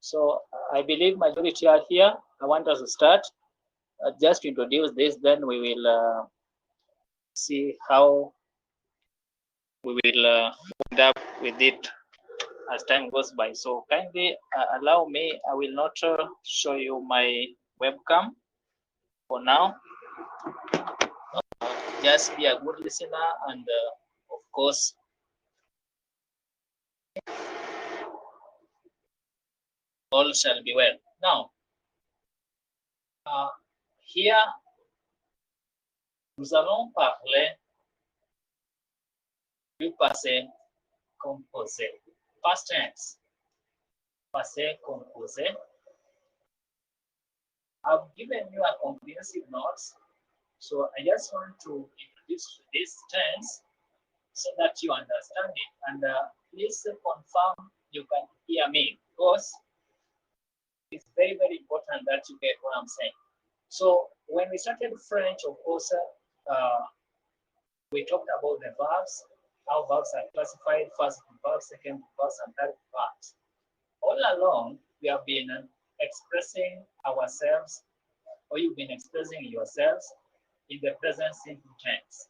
So I believe majority are here. I want us to start. Just to introduce this, then we will see how we will end up with it as time goes by. So kindly allow me, I will not show you my webcam for now. Just be a good listener, and of course, all shall be well. Now, here, nous allons parler du passé composé, past tense, passé composé. I've given you a comprehensive notes, so I just want to introduce this tense so that you understand it. And please confirm you can hear me, because it's very, very important that you get what I'm saying. So when we started French, of course, we talked about the verbs, how verbs are classified, first verb, second verb, and third verbs. All along, we have been expressing ourselves, or you've been expressing yourselves in the present simple tense.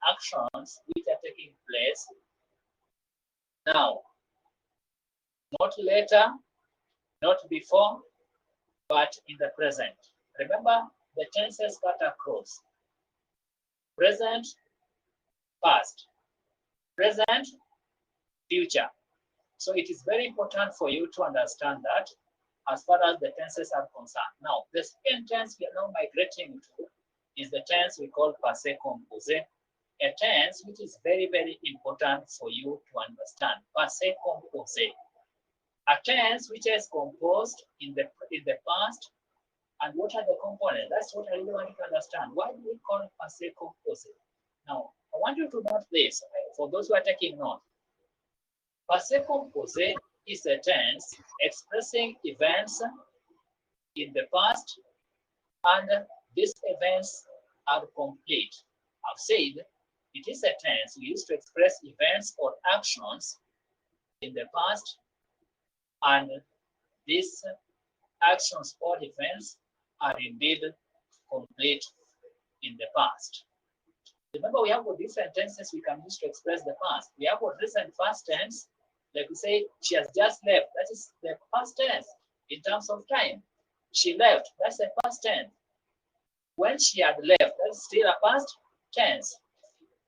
Actions which are taking place now, not later, not before, but in the present. Remember, the tenses cut across present, past, present, future. So it is very important for you to understand that as far as the tenses are concerned. Now, the second tense we are now migrating to is the tense we call passé composé, a tense which is very, very important for you to understand. Passé composé, a tense which is composed in the past. And what are the components? That's what I really want you to understand. Why do we call it passé composé? Now, I want you to note this, for those who are taking note. Passé composé is a tense expressing events in the past, and these events are complete. I've said it is a tense we used to express events or actions in the past, and these actions or events are indeed complete in the past. Remember, we have different tenses we can use to express the past. We have a recent past tense, like we say, she has just left. That is the past tense in terms of time. She left, that's the past tense. When she had left, that's still a past tense.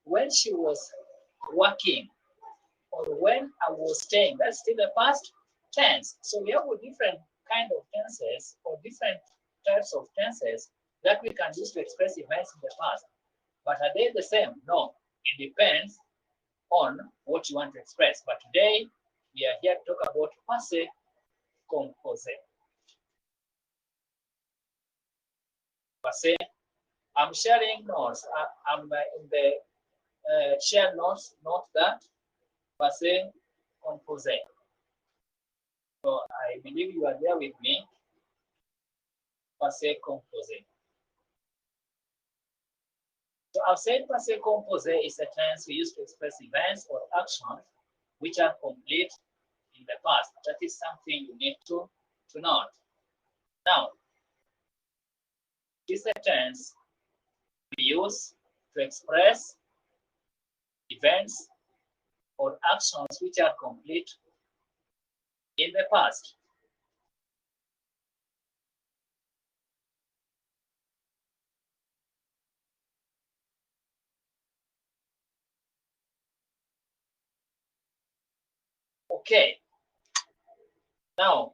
When she was working, or when I was staying, that's still a past tense. So we have a different kind of tenses, or different types of tenses that we can use to express events in the past. But are they the same? No, it depends on what you want to express. But today, we are here to talk about passé composé. Passé, I'm sharing notes. I'm in the share notes, note that passé composé. So I believe you are there with me. Passé composé. So I've said passé composé is a tense we use to express events or actions which are complete in the past. That is something you need to note. Now, this is a tense we use to express events or actions which are complete in the past. Okay. Now,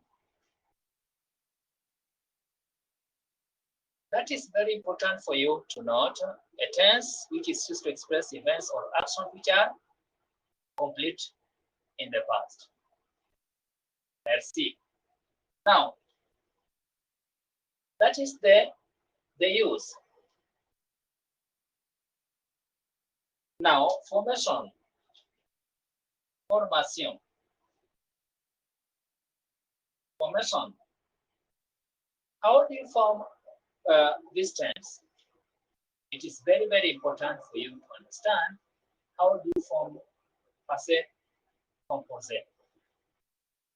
that is very important for you to note. A tense which is used to express events or actions which are complete in the past. Let's see. Now, that is the use. Now, formation. Formation. Formation. How do you form this tense? It is very, very important for you to understand how do you form passé composé.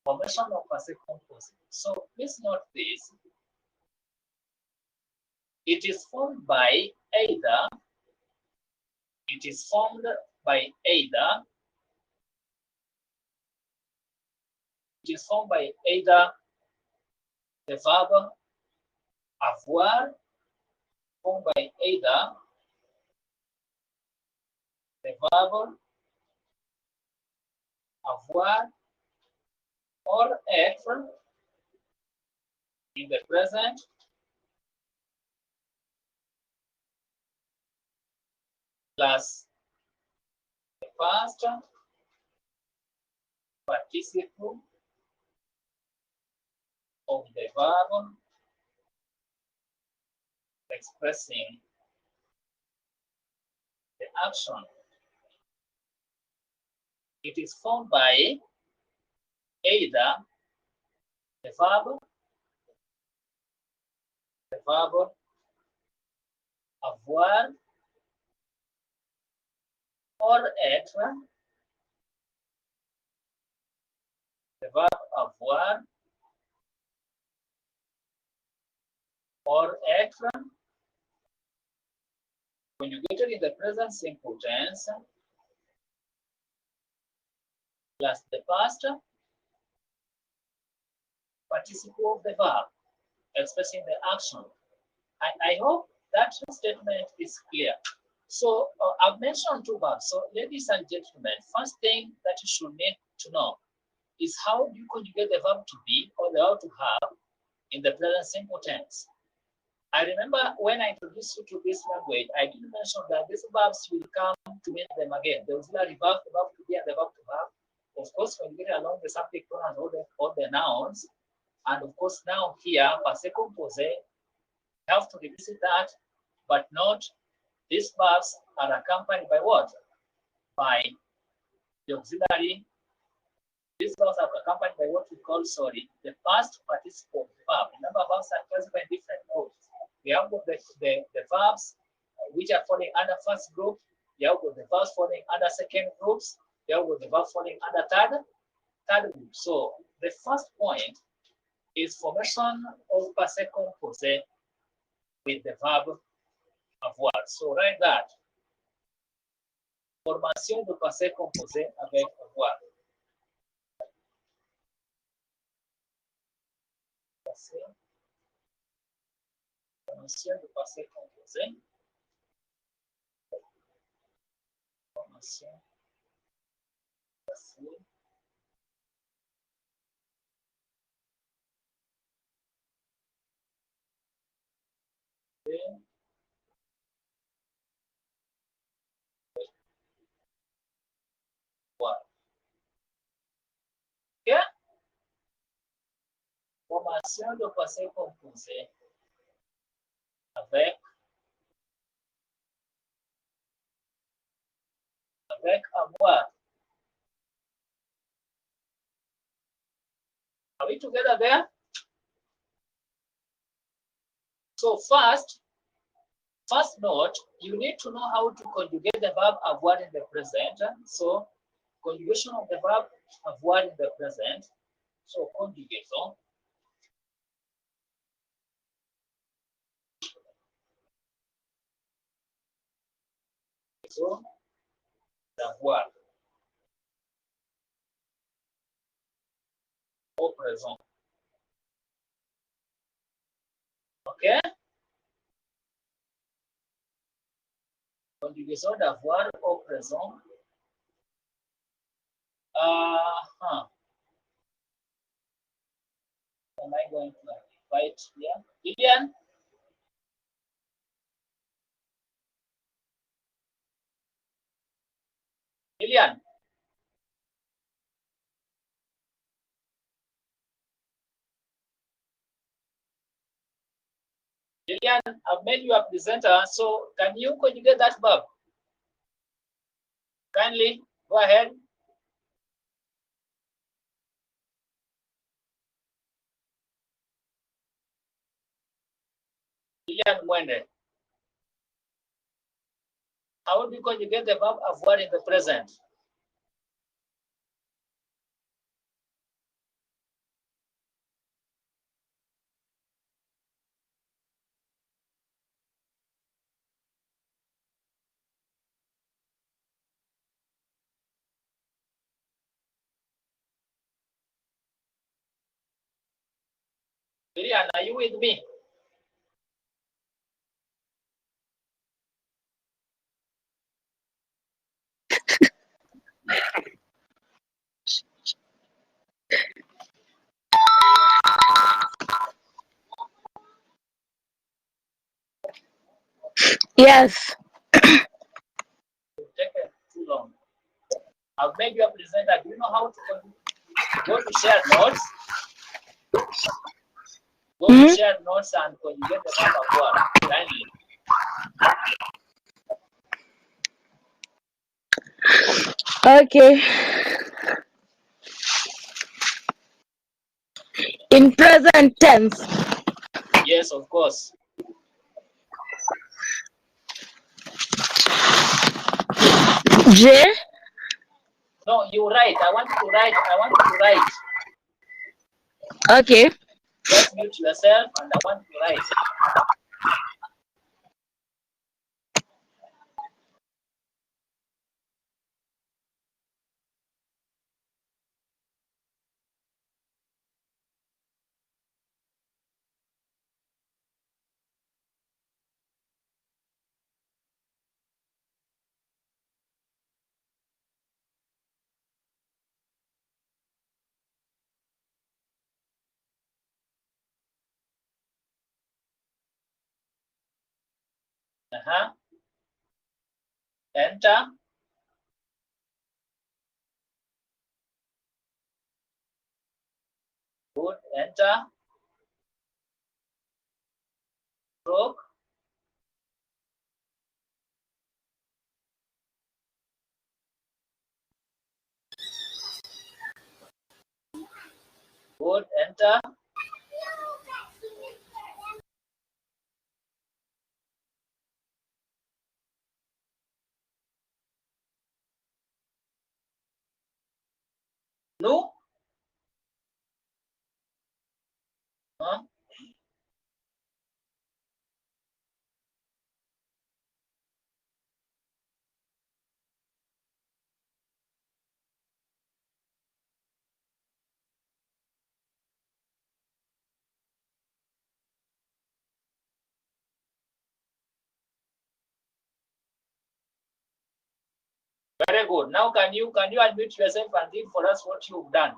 Formation of passé composé. So please note this. It is formed by either the verb avoir, formed by either the verb avoir or être in the present plus the past participle of the verb expressing the action. It is formed by either the verb avoir or être, the verb avoir or être conjugated in the present simple tense plus the past participle of the verb expressing the action. I hope that statement is clear. So I've mentioned two verbs. So ladies and gentlemen, first thing that you should need to know is how do you conjugate the verb to be or the verb to have in the present simple tense. I remember when I introduced you to this language, I did mention that these verbs will come to mean them again. The auxiliary verb, the verb to be, and the verb to have. Of course, when you get along the subject pronouns or the nouns, and of course now here, passé composé, you have to revisit that, but note these verbs are accompanied by what? By the auxiliary. These verbs are accompanied by what we call, the past participle of the verb. Remember, verbs are classified in different groups. We have got the verbs which are falling under first group. You have got the verbs falling under second groups. You have got the verbs falling under third group. So the first point is formation of passé composé with the verb avoir. So write that. Formation de passé composé avec avoir. Formation de passé composé. Formation passé. Okay? Formation de passé composé avec avoir. Are we together there? So first note, you need to know how to conjugate the verb avoir in the present. So conjugation of the verb avoir in the present. So conjugation. So d'avoir au présent. Okay? Conjugation d'avoir au présent. Am I going to invite here? Lillian? Lillian? Lillian, I've made you a presenter, so can you conjugate that verb? Kindly go ahead. Lillian Mwende. How do you conjugate the verb avoir in the present? Miriam, are you with me? Yes. You've taken too long. I've made you a presenter. Do you know how to go to share notes? Go to share notes and conjugate the verb avoir. Kindly. Okay. In present tense. Yes, of course. J. No, you write. I want you to write. I want you to write. Okay. Just mute yourself and I want you to write. Enter. Good. Enter. Stroke. Good. Enter. No. Huh? Very good. Now can you unmute yourself and read for us what you've done?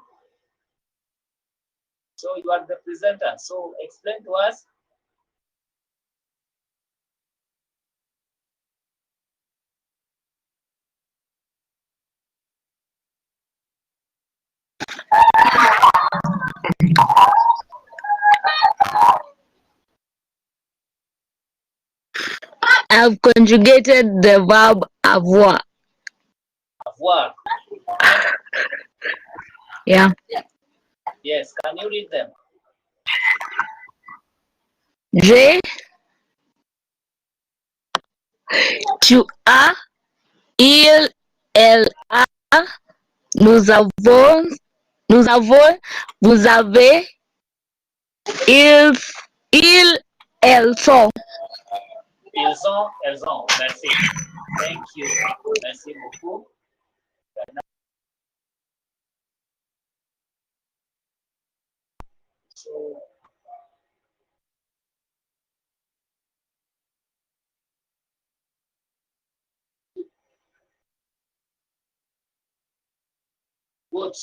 So you are the presenter. So explain to us. I've conjugated the verb avoir. Avoir. Yeah. Yes. Can you read them? J. Tu as, il, elle a, nous avons, vous avez, ils, elles sont. Ils ont. Merci. Thank you. Merci beaucoup. So, good.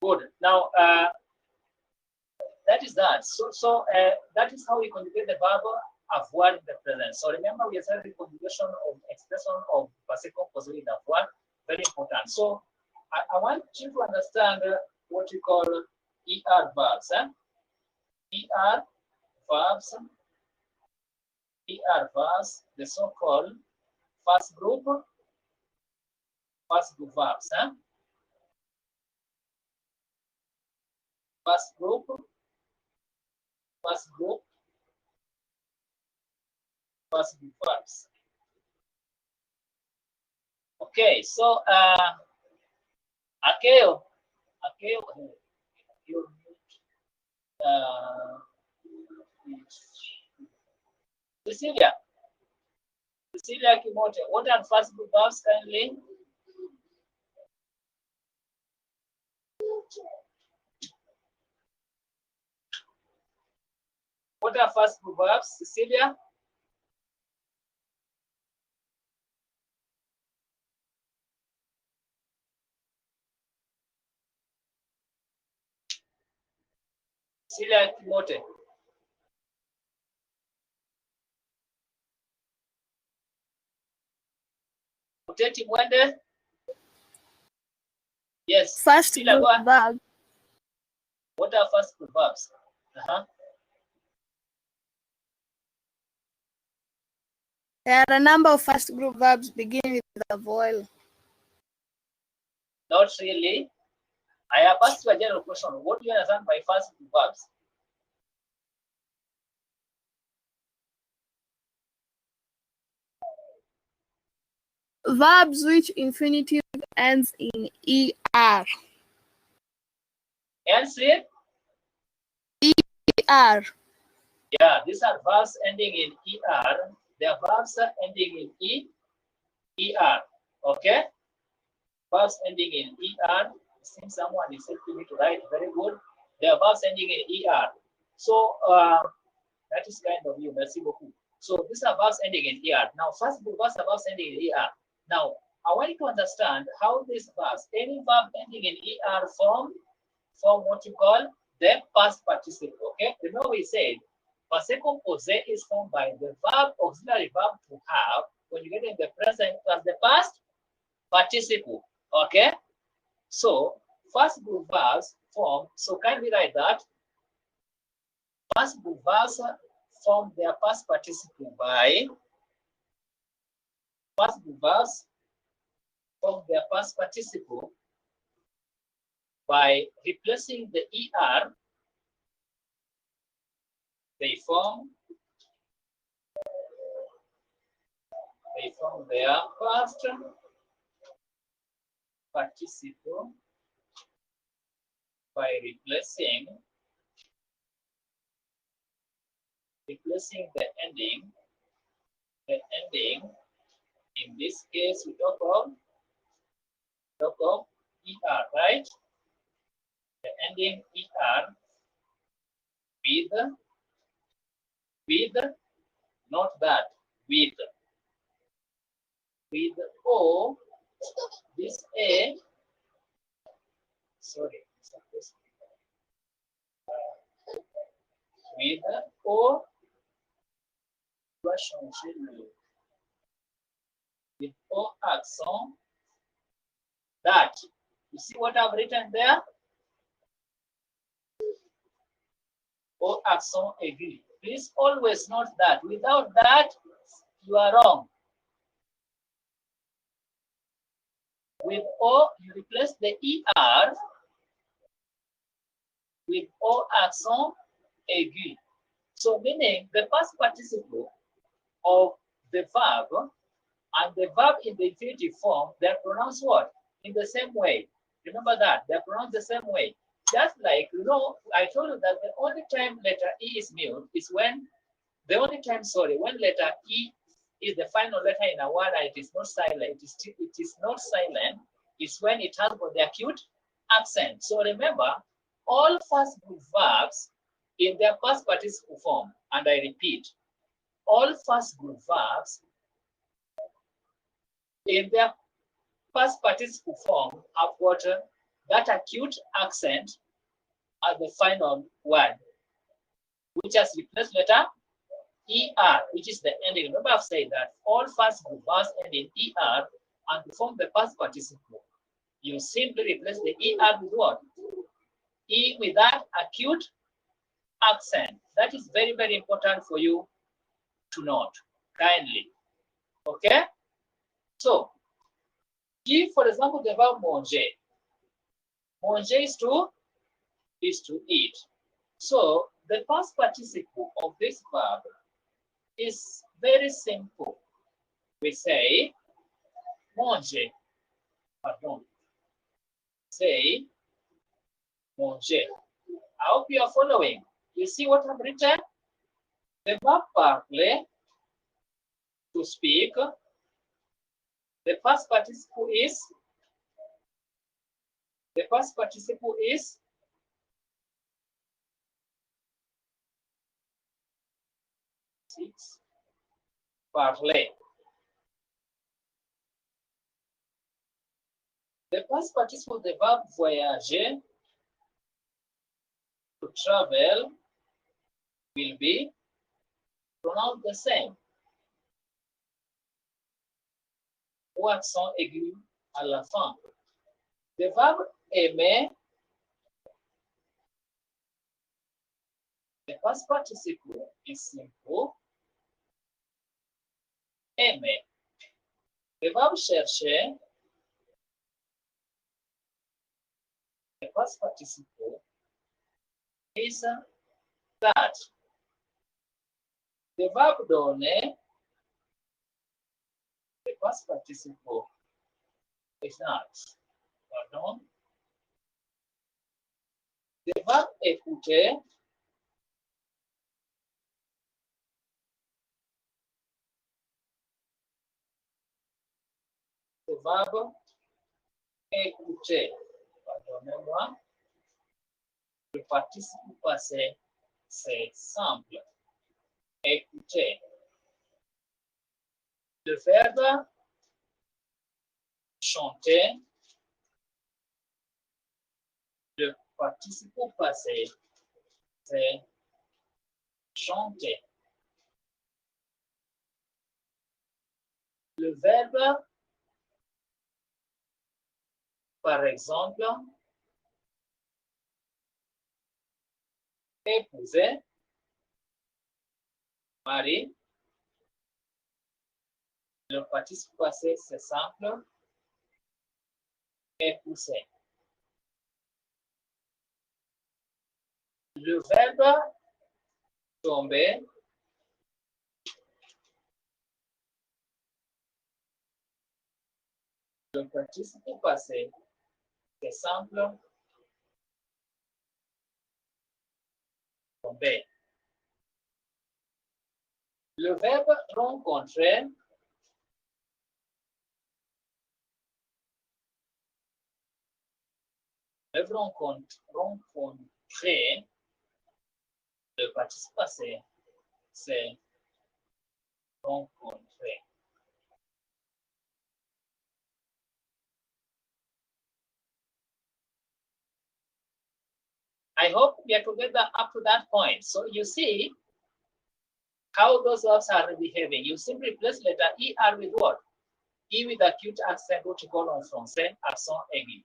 Good. Now, that is that. So that is how we conjugate the verb avoir in the present. So remember, we said the conjugation of expression of passé composé with avoir, very important. So I want you to understand what we call ER verbs. ER verbs, the so-called first group verbs. First group verbs. Okay, so Akeo, Cecilia, Cecilia Kimote, what are first group verbs kindly? What are first group verbs, Cecilia? Cecilia Kimote. Uteti Mwende? Yes. First group verb. What are first group verbs? There are a number of first group verbs beginning with the vowel. Not really. I have asked you a general question. What do you understand by first group verbs? Verbs which infinitive ends in er. Ends in? Er. Yeah, these are verbs ending in er. They are verbs ending in er. Okay? Verbs ending in er. Since someone is helping me to write, very good. They are verbs ending in er. So that is kind of you. Merci beaucoup. So these are verbs ending in er. Now, first group verbs are verbs ending in er. Now, I want you to understand how these verbs, any verb ending in er form what you call the past participle. Okay? Remember we said passé composé is formed by the verb, auxiliary verb to have, when you get in the present as the past participle. Okay? So first group verbs form, so kindly write that first group verbs form their past participle by first group verbs form their past participle by replacing the er. They form their past participle by replacing the ending. In this case, we talk of er, right? The ending er with not that, with o, this a, sorry, with o, with o accent, that. You see what I've written there? O accent aigu. Please always note that. Without that, you are wrong. With O, you replace the ER with O accent aigu. So meaning the past participle of the verb and the verb in the infinitive form, they're pronounced what? In the same way. Remember that. They're pronounced the same way. Just like, you know, I told you that the only time letter E is mute is when, when letter E is the final letter in a word and it is not silent, it is not silent, is when it has got the acute accent. So remember, all first group verbs in their past participle form, and I repeat, all first group verbs in their past participle form have got that acute accent at the final word, which has replaced letter ER, which is the ending. Remember, I've said that all first group verbs end in ER and to form the past participle, you simply replace the ER with what? E with that acute accent. That is very, very important for you to note, kindly. Okay? So, if, for example, the verb manger. Manger is to eat. So, the past participle of this verb is very simple. We say, manger. Pardon. Say, manger. I hope you are following. You see what I've written? The verb parler, to speak. The past participle is six, parler. The past participle, the verb voyager, to travel, will be pronounced the same. Ou accent aigu à la fin. The verb aimer, the past participle is simple. Aimer. The verb chercher, the past participle is that. The verb donner, the past participle is not. Pardon. The verb écouter, the verb écouter, pardonnez-moi, le participe passé, c'est simple. Écouter. Le verbe chanter, le participe passé, c'est chanter. Le verbe, par exemple, épouser, mari. Le participe passé, c'est simple. Épouser. Le verbe tomber, le participe passé, c'est simple. Tomber. Le verbe rencontrer, le verbe rencontrer, le participe passé, c'est rencontrer. I hope we are together up to that point. So you see how those verbs are behaving. You simply replace letter ER with what? E with acute accent, which you call en français accent aigu.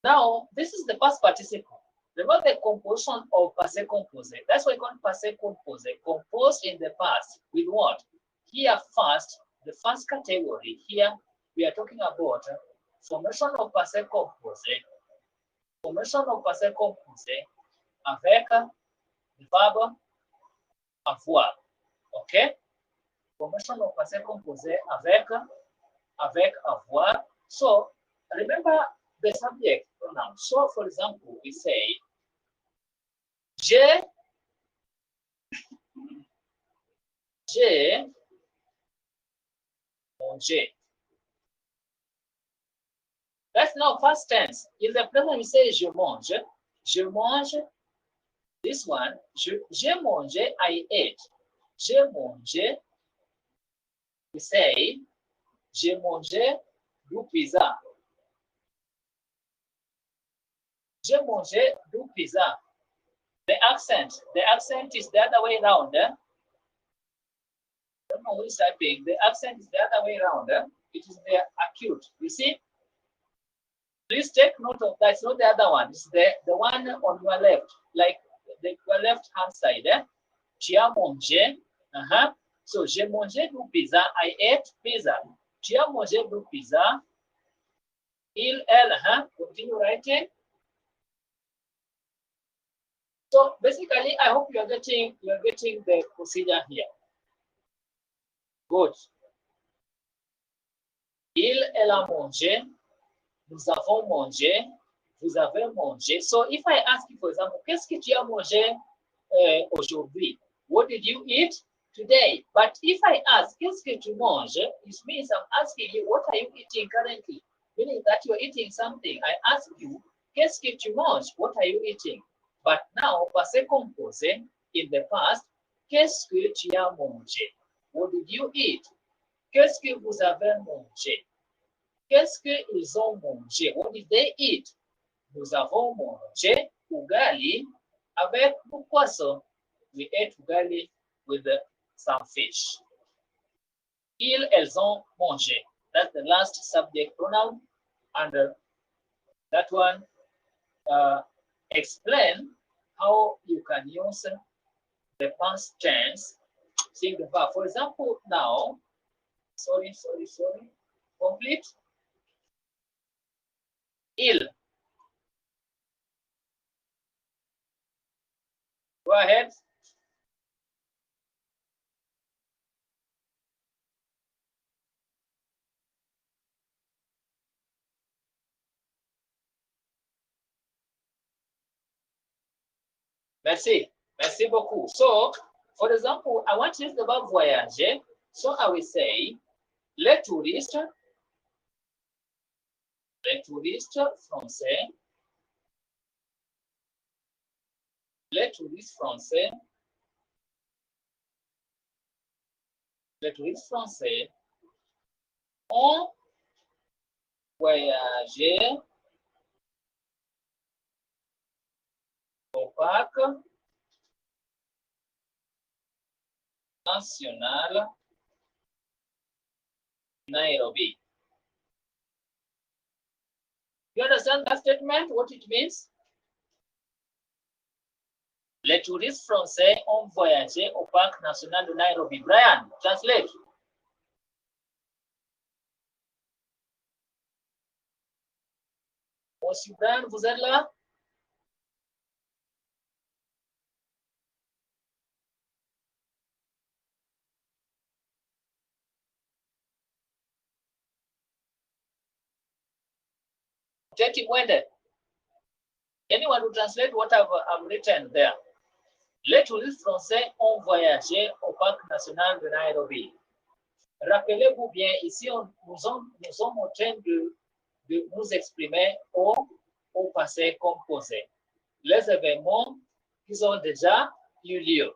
Now, this is the past participle. Remember the composition of passé composé. That's why we call passé composé. Composed in the past with what? Here first, the first category. Here we are talking about formation of passé composé. Formation of passé composé avec the verb avoir. Okay? Formation of passé composé avec avoir. So remember the subject pronoun. So for example, we say j'ai mangé. That's now past tense. In the present, we say je mange. Je mange. This one, j'ai mangé, I ate. J'ai mangé. We say j'ai mangé du pizza. J'ai mangé du pizza. The accent is the other way around. I don't know who is typing. The accent is the other way around. It is the acute. You see? Please take note of that. It's not the other one. It's the one on your left, like your left hand side. Tu as mangé. So, j'ai mangé du pizza. I ate pizza. Tu as mangé du pizza. Il, elle, continue writing. So basically, I hope you are getting the procedure here. Good. Il, elle a mangé. Nous avons mangé. Vous avez mangé. So if I ask you, for example, qu'est-ce que tu as mangé aujourd'hui? What did you eat today. But if I ask, qu'est-ce que tu manges? It means I'm asking you, what are you eating currently? Meaning that you're eating something. I ask you, qu'est-ce que tu manges? What are you eating? But now, passé composé, in the past, qu'est-ce que tu as mangé? What did you eat? Qu'est-ce que vous avez mangé? Qu'est-ce qu'ils ont mangé? What did they eat? Nous avons mangé ugali avec du poisson. We ate ugali with some fish. Ils, elles ont mangé. That's the last subject pronoun. And that one explain how you can use the past tense, seeing the verb. For example, now, sorry. Complete. Il. Go ahead. Merci. Merci beaucoup. So, for example, I want to use the verb voyager. So I will say, les touristes français, les touristes français ont voyagé au parc national Nairobi. You understand that statement, what it means? Les touristes français ont voyagé au parc national de Nairobi. Brian, translate. Monsieur Brian, vous êtes là? Take it when anyone to translate what I've written there. Les touristes français ont voyagé au parc national de Nairobi. Rappelez-vous bien, ici, nous sommes en train de nous exprimer au passé composé. Les événements qui ont déjà eu lieu.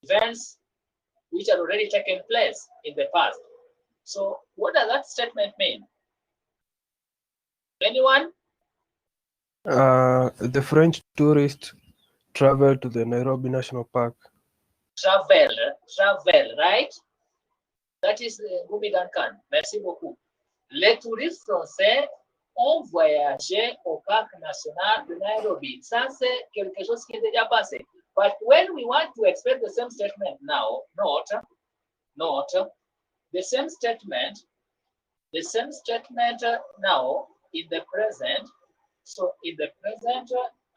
Events which had already taken place in the past. So what does that statement mean? Anyone? The French tourists travel to the Nairobi National Park. Travel, right? That is Gumi Duncan. Merci beaucoup. Les touristes français ont voyagé au parc national de Nairobi. Ça, c'est quelque chose qui est déjà passé. But when we want to express the same statement now, not the same statement now in the present. So in the present,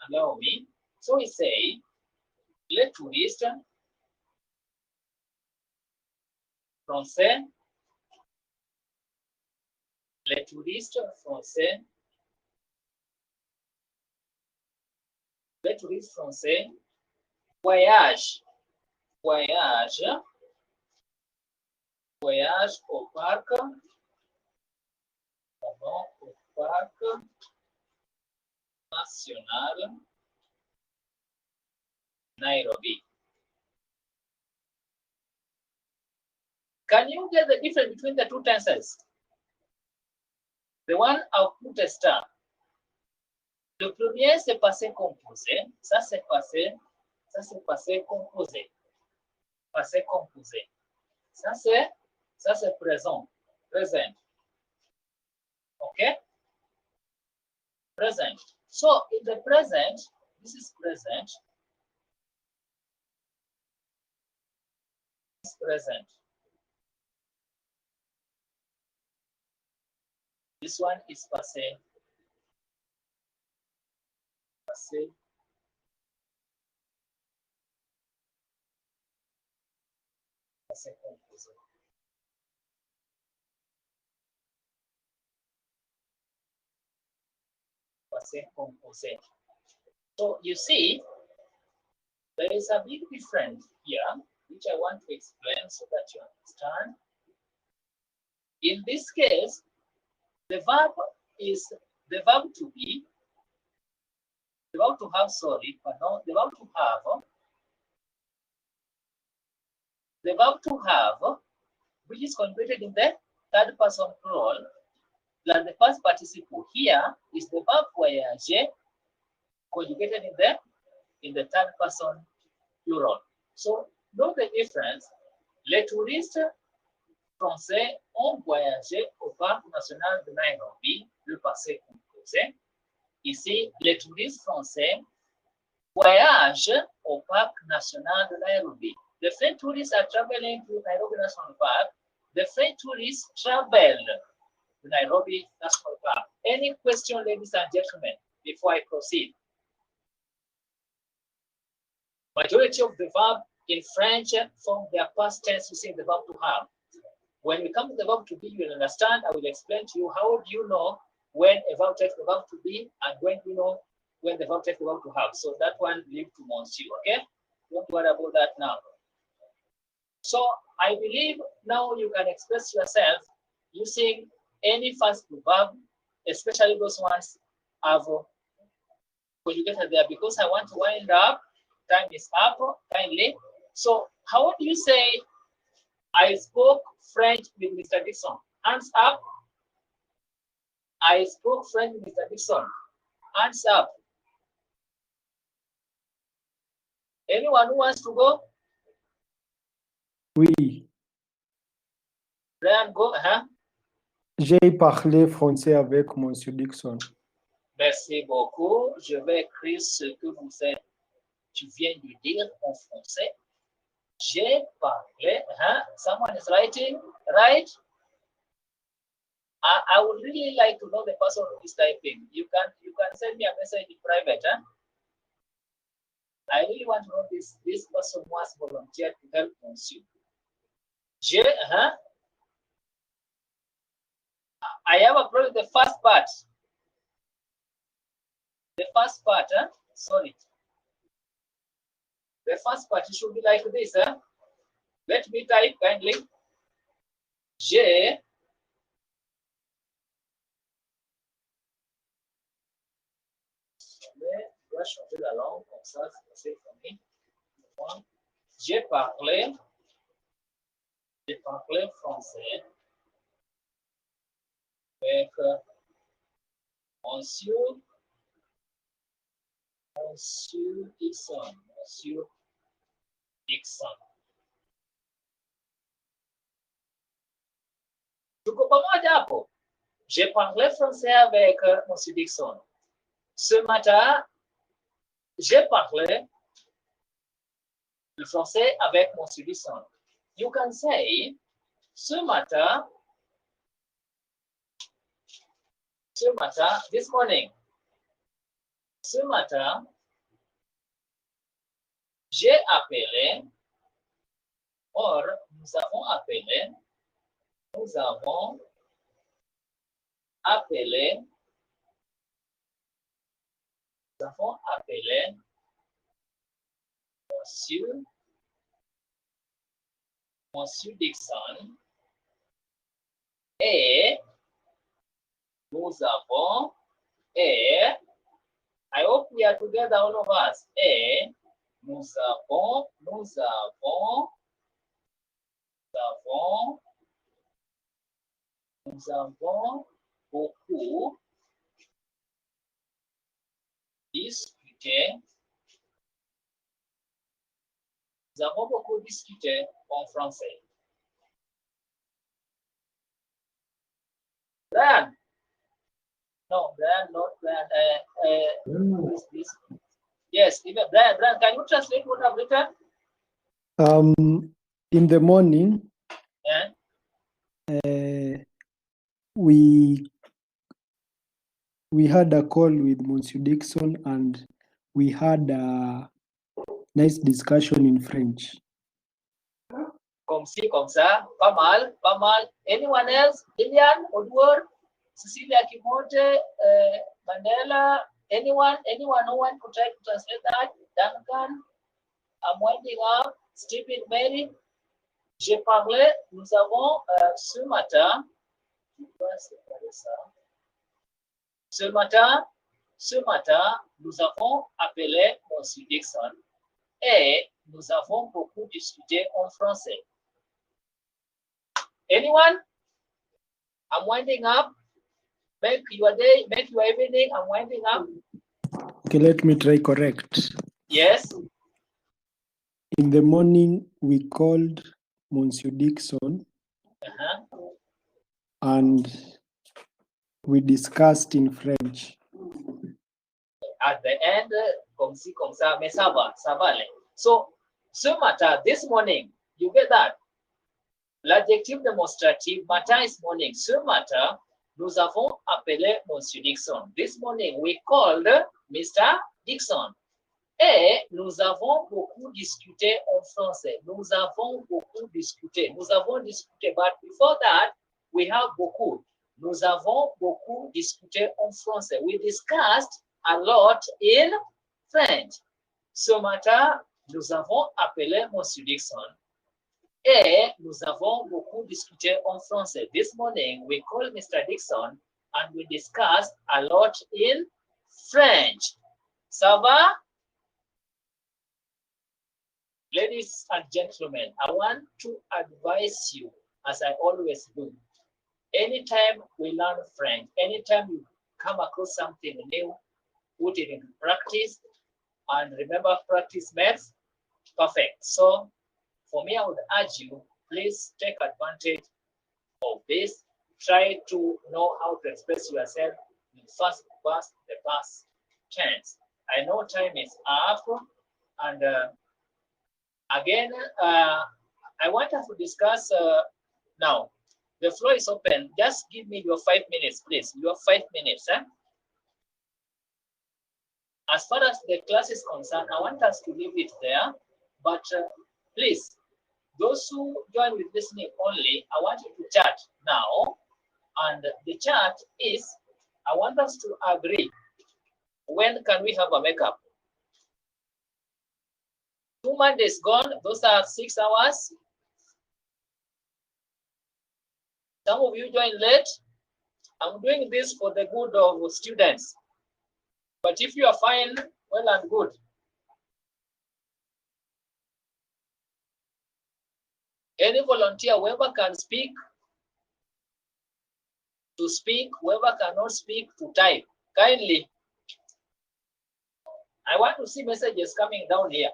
allow me. So we say, les touristes français, voyagent au parc national Nairobi. Can you get the difference between the two tenses? The one I've put a star. Le premier, c'est passé composé. Ça, c'est passé composé. Passé composé. Ça, c'est présent. Present. Okay? Present. So, in the present, this is present. This is present. This one is passé. Passé. Passé composé. Passé composé. So you see, There is a big difference here, which I want to explain so that you understand. In this case, the verb is the verb to be, the verb to have, sorry, pardon, the verb to have, which is conjugated in the third person plural, plus the past participle here is the verb voyager conjugated in the third person plural. So note the difference. Les touristes français ont voyagé au parc national de Nairobi, le passé composé. Ici, les touristes français voyagent au parc national de Nairobi. The French tourists are traveling to Nairobi National Park. The French tourists travel to Nairobi National Park. Any question, ladies and gentlemen, before I proceed? Majority of the verb in French from their past tense using the verb to have. When we come to the verb to be, you will understand. I will explain to you how do you know when a verb takes the verb to be and when you know when the verb takes the verb to have. So that one leave to Monsieur, okay? Don't worry about that now. So I believe now you can express yourself using any first verb, especially those ones have conjugated there, because I want to wind up. Time is up, kindly. So how do you say, I spoke French with Mr. Dixon? Hands up. I spoke French with Mr. Dixon. Hands up. Anyone who wants to go? Oui, Brian, go. j'ai parlé français avec Monsieur Dixon. Merci beaucoup. Je vais écrire ce que tu viens de dire en français. J'ai parlé. Someone is writing, right? I would really like to know the person who is typing. You can send me a message in private. I really want to know this person who has volunteered to help Monsieur. I have a problem with the first part. The first part, sorry. The first part should be like this. Let me type kindly. Je vais changer la langue comme ça, c'est pour moi. J'ai parlé français avec Monsieur Dixon. Monsieur Dixon. Tuko pamoja hapo? J'ai parlé français avec Monsieur Dixon. Ce matin, j'ai parlé le français avec Monsieur Dixon. You can say, ce matin, this morning, ce matin, j'ai appelé, or, nous avons appelé Monsieur Dixon et I hope we are together, all of us. Et nous avons beaucoup discuté. Nous avons beaucoup discuté en français. Brian. No, Brian, not Brian. This. Yes, even Brian, can you translate what I've written? In the morning, we had a call with Monsieur Dixon and we had a nice discussion in French. Comme ci, comme ça, pas mal. Anyone else? Lilian, Odward, Cecilia Kimonte, Mandela, anyone who wants to try to translate that? Duncan? I'm winding up. Stupid Mary. J'ai parlé, nous avons ce matin, ce matin, nous avons appelé M. Dixon et nous avons beaucoup discuté en français. Anyone? I'm winding up. Make your day, make your evening. I'm winding up. Okay, let me try correct. Yes. In the morning, we called Monsieur Dixon and we discussed in French. At the end, comme ci, comme ça, mais ça va, ça va aller. So, ce matin, this morning, you get that? L'adjectif démonstratif, matin is morning. Ce matin, nous avons appelé Monsieur Dixon. This morning, we called Mr. Dixon. Et nous avons beaucoup discuté en français. Nous avons beaucoup discuté. Nous avons discuté. But before that, we have beaucoup. Nous avons beaucoup discuté en français. We discussed a lot in French. Ce matin, nous avons appelé Monsieur Dixon. Et nous avons beaucoup discuté en français. This morning, we called Mr. Dixon and we discussed a lot in French. Ça va? Ladies and gentlemen, I want to advise you, as I always do, anytime we learn French, anytime you come across something new, put it into practice, and remember, practice makes perfect. So, for me, I would urge you, please take advantage of this. Try to know how to express yourself in first, past, the past tense. I know time is up, and again, I want us to discuss now. The floor is open. Just give me your 5 minutes, please. Your 5 minutes. As far as the class is concerned, I want us to leave it there. But please, those who join with listening only, I want you to chat now. And the chat is, I want us to agree. When can we have a makeup? 2 Mondays gone, those are 6 hours. Some of you joined late. I'm doing this for the good of students. But if you are fine, well and good. Any volunteer, whoever can speak, to speak, whoever cannot speak, to type. Kindly. I want to see messages coming down here.